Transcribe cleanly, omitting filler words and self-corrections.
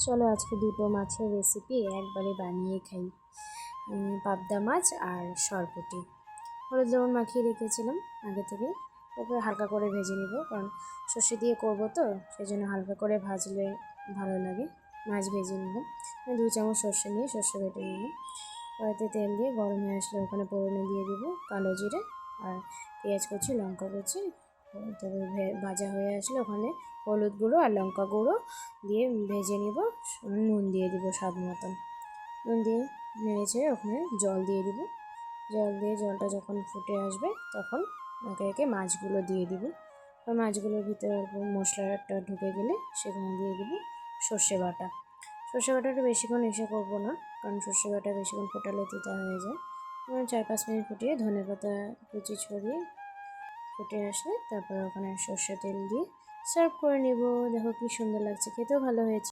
চলো আজকে দুটো মাছের রেসিপি একবারে বানিয়ে খাই। পাবদা মাছ আর সরপুঁটি। হলুদ লবণ মাখিয়ে রেখেছিলাম আগে থেকে, তারপরে হালকা করে ভেজে নিব, কারণ সর্ষে দিয়ে করবো তো সেই জন্য হালকা করে ভাজলে ভালো লাগে। মাছ ভেজে নিলাম, 2 চামচ সর্ষে নিয়ে সর্ষে বেটে নিলাম। কড়াইতে তেল দিয়ে গরম হয়ে আসলে ওখানে ফোড়নে দিয়ে দিব কালো জিরে আর পেঁয়াজ কুচি, লঙ্কা কুচি। তারপরে ভাজা হয়ে আসলে ওখানে হলুদ গুঁড়ো আর লঙ্কা গুঁড়ো দিয়ে ভেজে নিব। নুন দিয়ে দিব স্বাদ মতন। নুন দিয়ে নেড়েছে ওখানে জল দিয়ে দিব। জল দিয়ে জলটা যখন ফুটে আসবে তখন একে একে মাছগুলো দিয়ে দিব। আর মাছগুলোর ভিতরে অল্প মশলাটা ঢুকে গেলে সেখানে দিয়ে দিব সর্ষে বাটা। সর্ষে বাটাটা বেশিক্ষণ এসে করবো না, কারণ সর্ষে বাটা বেশিক্ষণ ফোটালে তিতা হয়ে যায়। 4-5 মিনিট ফুটিয়ে ধনেপাতা কুচি ছড়িয়ে ফুটে আসলে তারপর ওখানে সর্ষে তেল দিয়ে সার্ভ করে নেব। দেখো কি সুন্দর লাগছে, খেতেও ভালো হয়েছে।